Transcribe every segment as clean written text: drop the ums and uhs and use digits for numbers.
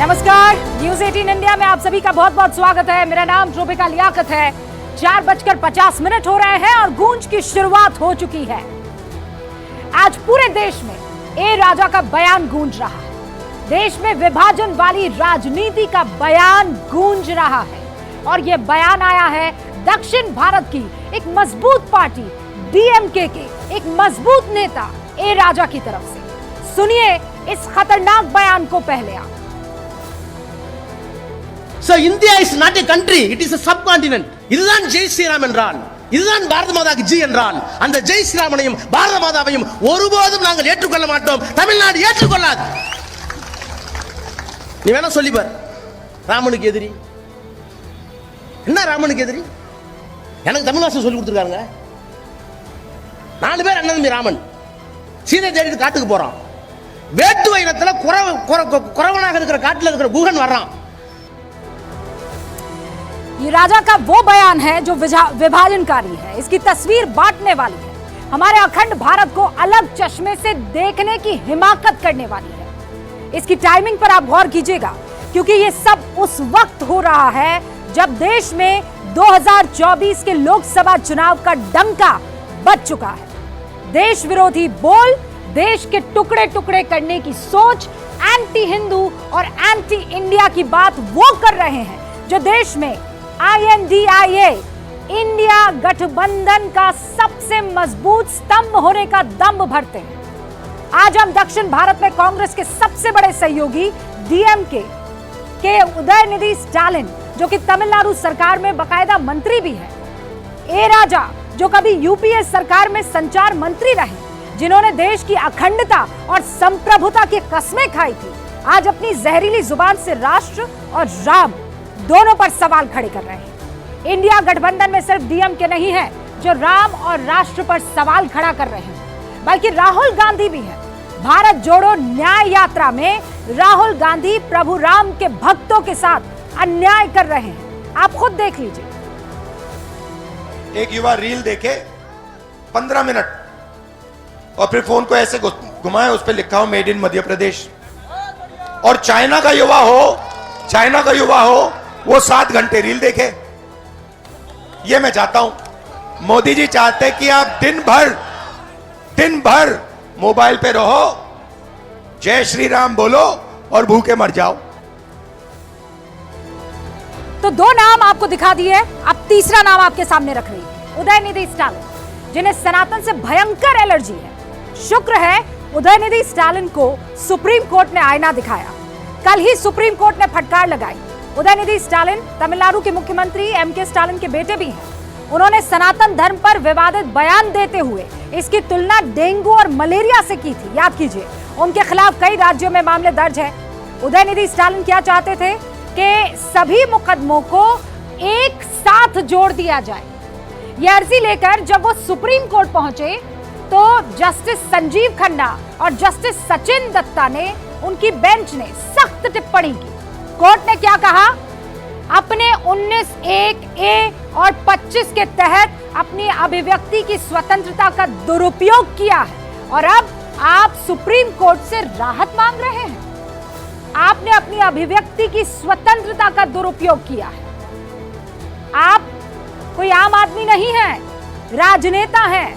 नमस्कार, news 18 India में आप सभी का बहुत बहुत स्वागत है। मेरा नाम जोबिका लियाकत है। 4:50 हो रहे हैं और गूंज की शुरुआत हो चुकी है। आज पूरे देश में ए राजा का बयान गूंज रहा है। देश में विभाजन वाली राजनीति का बयान गूंज रहा है और यह बयान आया है दक्षिण भारत की एक मजबूत पार्टी डीएमके के एक मजबूत नेता ए राजा की तरफ से। सुनिए इस खतरनाक बयान को पहले आप। So India is not a country, it is a subcontinent. இதுதான் ஜெய் ஸ்ரீராம் என்றான், இதுதான் பாரத மாதாக்கு ஜி என்றான். அந்த ஜெய் ஸ்ரீராமனையும் பாரத மாதாவையும் ஒருபோதும் நாங்கள் ஏற்றுக்கொள்ள மாட்டோம். தமிழ்நாடு ஏற்றுக்கொள்ளாது. நீ வேணா சொல்லி பார், ராமனுக்கு எதிரி என்ன? ராமனுக்கு எதிரி எனக்கு தமிழ்வாசம் சொல்லி கொடுத்துருக்காங்க. 4 பேர் அண்ணன் தம்பி ராமன் சீதை தேடிட்டு காட்டுக்கு போறான். வேட்டுவ இனத்துல குறவனாக இருக்கிற காட்டுல இருக்கிற குகன் வர்றான். ये राजा का वो बयान है जो विभाजनकारी है, इसकी तस्वीर बांटने वाली है, हमारे अखंड भारत को अलग चश्मे से देखने की हिमाकत करने वाली है। इसकी टाइमिंग पर आप गौर कीजिएगा क्योंकि ये सब उस वक्त हो रहा है जब देश में 2024 के लोकसभा चुनाव का डंका बज चुका है। देश विरोधी बोल, देश के टुकड़े टुकड़े करने की सोच, एंटी हिंदू और एंटी इंडिया की बात वो कर रहे हैं जो देश में INDIA इंडिया गठबंधन का सबसे मजबूत स्तंभ होने का दम भरते हैं। आज हम दक्षिण भारत में कांग्रेस के सबसे बड़े सहयोगी डीएमके के उदयनिधि स्टालिन, जो कि तमिलनाडु सरकार में बकायदा मंत्री भी है, ए राजा जो कभी यूपीए सरकार में संचार मंत्री रहे, जिन्होंने देश की अखंडता और संप्रभुता की कस्में खाई थी, आज अपनी जहरीली जुबान से राष्ट्र और राम दोनों पर सवाल खड़े कर रहे हैं। इंडिया गठबंधन में सिर्फ डीएमके नहीं है जो राम और राष्ट्र पर सवाल खड़ा कर रहे हैं, बल्कि राहुल गांधी भी है। भारत जोड़ो न्याय यात्रा में राहुल गांधी प्रभु राम के भक्तों के साथ अन्याय कर रहे हैं। आप खुद देख लीजिए। एक युवा रील देखे 15 मिनट और फिर फोन को ऐसे घुमाए, उस पर लिखा हो मेड इन मध्य प्रदेश, और चाइना का युवा हो वो 7 घंटे रील देखे। ये मैं चाहता हूं, मोदी जी चाहते कि आप दिन भर मोबाइल पे रहो, जय श्री राम बोलो और भूखे मर जाओ। तो 2 नाम आपको दिखा दिए, अब तीसरा नाम आपके सामने रख रही है उदयनिधि स्टालिन, जिन्हें सनातन से भयंकर एलर्जी है। शुक्र है उदयनिधि स्टालिन को सुप्रीम कोर्ट ने आईना दिखाया। कल ही सुप्रीम कोर्ट ने फटकार लगाई। उदयनिधि स्टालिन तमिलनाडु के मुख्यमंत्री एमके स्टालिन के बेटे भी हैं। उन्होंने सनातन धर्म पर विवादित बयान देते हुए इसकी तुलना डेंगू और मलेरिया से की थी। याद कीजिए, उनके खिलाफ कई राज्यों में मामले दर्ज है। उदयनिधि स्टालिन क्या चाहते थे कि सभी मुकदमों को एक साथ जोड़ दिया जाए। यह अर्जी लेकर जब वो सुप्रीम कोर्ट पहुंचे तो जस्टिस संजीव खन्ना और जस्टिस सचिन दत्ता ने, उनकी बेंच ने सख्त टिप्पणी की। कोर्ट ने क्या कहा? अपने 19(1)(a) और 25 के तहत अपनी अभिव्यक्ति की स्वतंत्रता का दुरुपयोग किया है और अब आप सुप्रीम कोर्ट से राहत मांग रहे हैं। आपने अपनी अभिव्यक्ति की स्वतंत्रता का दुरुपयोग किया है। आप कोई आम आदमी नहीं है, राजनेता हैं।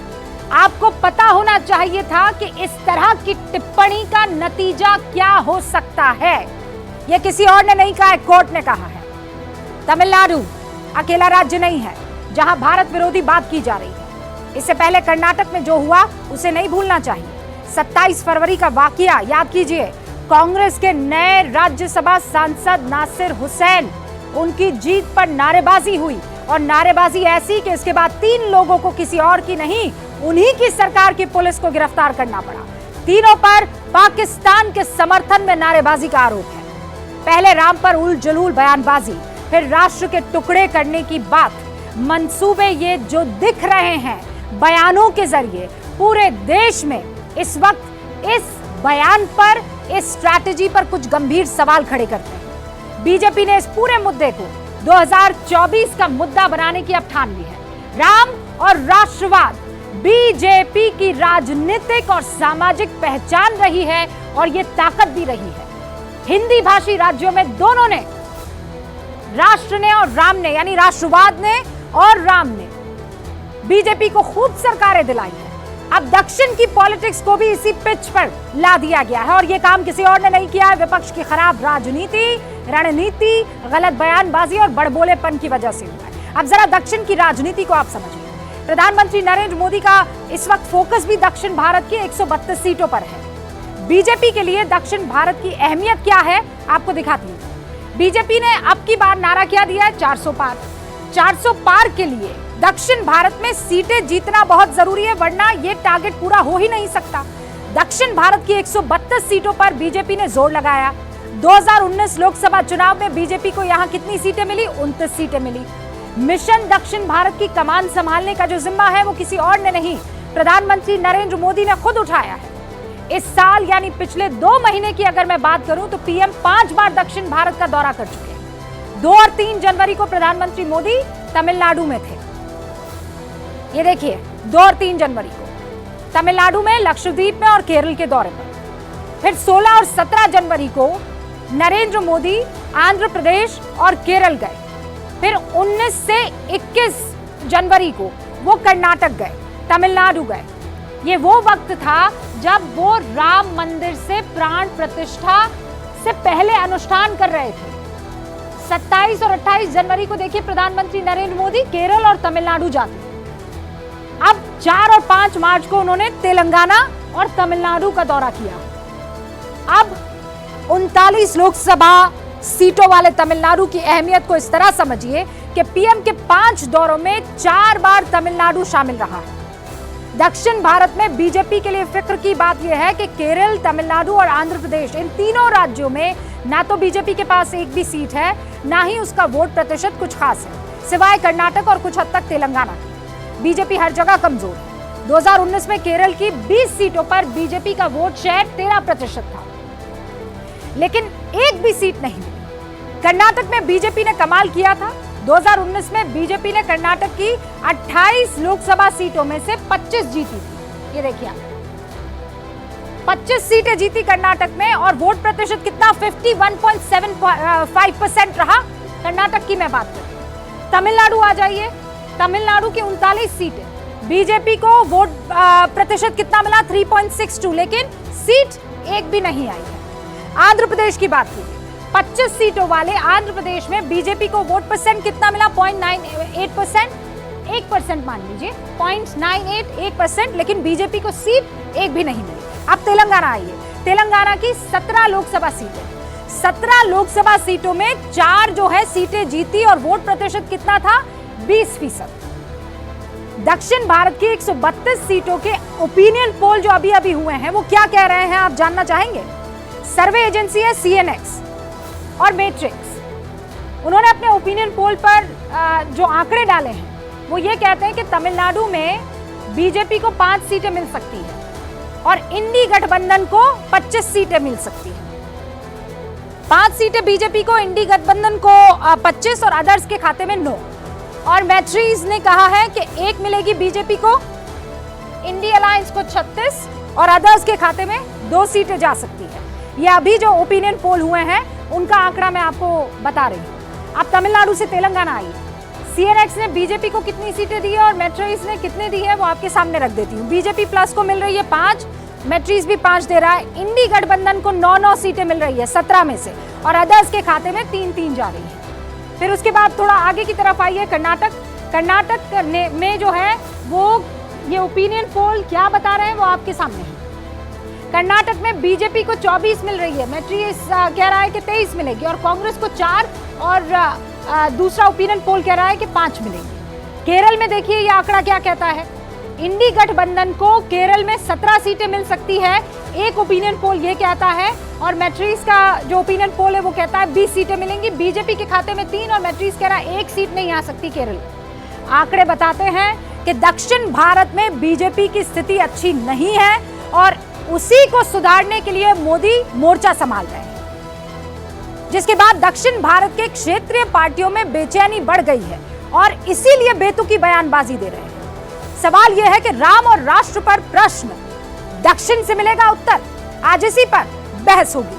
आपको पता होना चाहिए था कि इस तरह की टिप्पणी का नतीजा क्या हो सकता है। यह किसी और ने नहीं कहा है, कोर्ट ने कहा है। तमिलनाडु अकेला राज्य नहीं है जहां भारत विरोधी बात की जा रही है। इससे पहले कर्नाटक में जो हुआ उसे नहीं भूलना चाहिए। 27 फरवरी का वाकया याद कीजिए। कांग्रेस के नए राज्यसभा सांसद नासिर हुसैन, उनकी जीत पर नारेबाजी हुई और नारेबाजी ऐसी कि इसके बाद 3 लोगों को, किसी और की नहीं, उन्हीं की सरकार की पुलिस को गिरफ्तार करना पड़ा। तीनों पर पाकिस्तान के समर्थन में नारेबाजी का आरोप है। पहले राम पर उल जलूल बयानबाजी, फिर राष्ट्र के टुकड़े करने की बात। मंसूबे ये जो दिख रहे हैं बयानों के जरिए पूरे देश में इस वक्त इस बयान पर, इस स्ट्रैटेजी पर कुछ गंभीर सवाल खड़े करते हैं। बीजेपी ने इस पूरे मुद्दे को 2024 का मुद्दा बनाने की अब ठान ली है। राम और राष्ट्रवाद बीजेपी की राजनीतिक और सामाजिक पहचान रही है और ये ताकत भी रही है। हिंदी भाषी राज्यों में दोनों ने, राष्ट्र ने और राम ने, यानी राष्ट्रवाद ने और राम ने बीजेपी को खूब सरकारें दिलाई है। अब दक्षिण की पॉलिटिक्स को भी इसी पिच पर ला दिया गया है और यह काम किसी और ने नहीं किया है। विपक्ष की खराब राजनीति, रणनीति, गलत बयानबाजी और बड़बोलेपन की वजह से हुआ है। अब जरा दक्षिण की राजनीति को आप समझिए। प्रधानमंत्री नरेंद्र मोदी का इस वक्त फोकस भी दक्षिण भारत की 132 सीटों पर है। बीजेपी के लिए दक्षिण भारत की अहमियत क्या है आपको दिखाती हूं। बीजेपी ने अब की बार नारा क्या दिया है, 400 पार। 400 पार के लिए दक्षिण भारत में सीटें जीतना बहुत जरूरी है, वरना यह टारगेट पूरा हो ही नहीं सकता। दक्षिण भारत की 132 सीटों पर बीजेपी ने जोर लगाया। 2019 लोकसभा चुनाव में बीजेपी को यहां कितनी सीटें मिली, 29 सीटें मिली। मिशन दक्षिण भारत की कमान संभालने का जो जिम्मा है वो किसी और ने नहीं, प्रधानमंत्री नरेंद्र मोदी ने खुद उठाया है। इस साल यानी पिछले 2 महीने की अगर मैं बात करूं तो पीएम 5 बार दक्षिण भारत का दौरा कर चुके हैं। 2 और 3 जनवरी को प्रधानमंत्री मोदी तमिलनाडु में थे। ये देखिए 2 और 3 जनवरी को तमिलनाडु में, लक्षद्वीप में और केरल के दौरे पर। फिर 16 और 17 जनवरी को नरेंद्र मोदी आंध्र प्रदेश और केरल गए। फिर 19 से 21 जनवरी को वो कर्नाटक गए, तमिलनाडु गए। ये वो वक्त था जब वो राम मंदिर से प्राण प्रतिष्ठा से पहले अनुष्ठान कर रहे थे। 27 और 28 जनवरी को देखिए प्रधानमंत्री नरेंद्र मोदी केरल और तमिलनाडु जाते। अब 4 और 5 मार्च को उन्होंने तेलंगाना और तमिलनाडु का दौरा किया। अब 39 लोकसभा सीटों वाले तमिलनाडु की अहमियत को इस तरह समझिए कि पीएम के 5 दौरों में 4 बार तमिलनाडु शामिल रहा है। दक्षिण भारत में बीजेपी के लिए फिक्र की बात यह है कि केरल, तमिलनाडु और आंध्र प्रदेश, इन तीनों राज्यों में ना तो बीजेपी के पास एक भी सीट है, ना ही उसका वोट प्रतिशत कुछ खास है, सिवाय कर्नाटक और कुछ हद तक तेलंगाना की। बीजेपी हर जगह कमजोर है। 2019 में केरल की 20 सीटों पर बीजेपी का वोट शेयर 13% था, लेकिन एक भी सीट नहीं मिली। कर्नाटक में बीजेपी ने कमाल किया था। 2019 में बीजेपी ने कर्नाटक की 28 लोकसभा सीटों में से 25 जीती थी। ये देखिए आप, 25 सीटें जीती कर्नाटक में और वोट प्रतिशत कितना, 51.75% रहा। कर्नाटक की मैं बात करूं। तमिलनाडु आ जाइए, तमिलनाडु की 39 सीटें, बीजेपी को वोट प्रतिशत कितना मिला, 3.62, लेकिन सीट एक भी नहीं आई है। आंध्र प्रदेश की बात कीजिए, 25 सीटों वाले आंध्र प्रदेश में बीजेपी को वोट परसेंट कितना मिला, 0.98%, 1% मान लीजिए, 0.98%, लेकिन बीजेपी को सीट एक भी नहीं मिली। अब तेलंगाना आइए, तेलंगाना की 17 लोकसभा सीटें, 17 लोकसभा सीटों में 4 जो है सीटें जीती और वोट प्रतिशत कितना था, 20%। दक्षिण भारत की 132 सीटों के ओपिनियन पोल जो अभी अभी हुए हैं वो क्या कह रहे हैं आप जानना चाहेंगे? सर्वे एजेंसी है सीएनएक्स और मैट्रिक्स। उन्होंने अपने ओपिनियन पोल पर जो आंकड़े डाले हैं वो ये कहते हैं कि तमिलनाडु में बीजेपी को 5 सीटें मिल सकती है और इंडी गठबंधन को 25 सीटें मिल सकती है। 5 सीटें बीजेपी को, इंडी गठबंधन को 25 और अदर्स के खाते में 9। और मैट्रिक्स ने कहा है कि 1 मिलेगी बीजेपी को, इंडी अलायंस को 36 और अदर्स के खाते में 2 सीटें जा सकती है। ये अभी जो ओपिनियन पोल हुए हैं उनका आंकड़ा मैं आपको बता रही हूँ। अब तमिलनाडु से तेलंगाना आइए, सीएनएक्स ने बीजेपी को कितनी सीटें दी है और मैट्रिक्स ने कितने दी है वो आपके सामने रख देती हूँ। बीजेपी प्लस को मिल रही है 5, मैट्रिक्स भी 5 दे रहा है। इंडी गठबंधन को 9 सीटें मिल रही है 17 में से, और अदर्स के खाते में 3 जा रही है। फिर उसके बाद थोड़ा आगे की तरफ आइए, कर्नाटक में जो है वो ये ओपिनियन पोल क्या बता रहे हैं वो आपके सामने है। कर्नाटक में बीजेपी को 24 मिल रही है, मैट्रिक्स कह रहा है कि 23 मिलेगी, और कांग्रेस को 4, और दूसरा ओपिनियन पोल कह रहा है कि 5 मिलेंगी। केरल में देखिए ये आंकड़ा क्या कहता है, इंडी गठबंधन को केरल में 17 सीटें मिल सकती है, एक ओपिनियन पोल ये कहता है, और मैट्रिक्स का जो ओपिनियन पोल है वो कहता है 20 सीटें मिलेंगी। बीजेपी के खाते में 3 और मैट्रिक्स कह रहा है 1 सीट नहीं आ सकती केरल। आंकड़े बताते हैं कि दक्षिण भारत में बीजेपी की स्थिति अच्छी नहीं है और उसी को सुधारने के लिए मोदी मोर्चा संभाल रहे हैं, जिसके बाद दक्षिण भारत के क्षेत्रीय पार्टियों में बेचैनी बढ़ गई है और इसीलिए बेतुकी बयानबाजी दे रहे हैं। सवाल यह है कि राम और राष्ट्र पर प्रश्न, दक्षिण से मिलेगा उत्तर। आज इसी पर बहस होगी।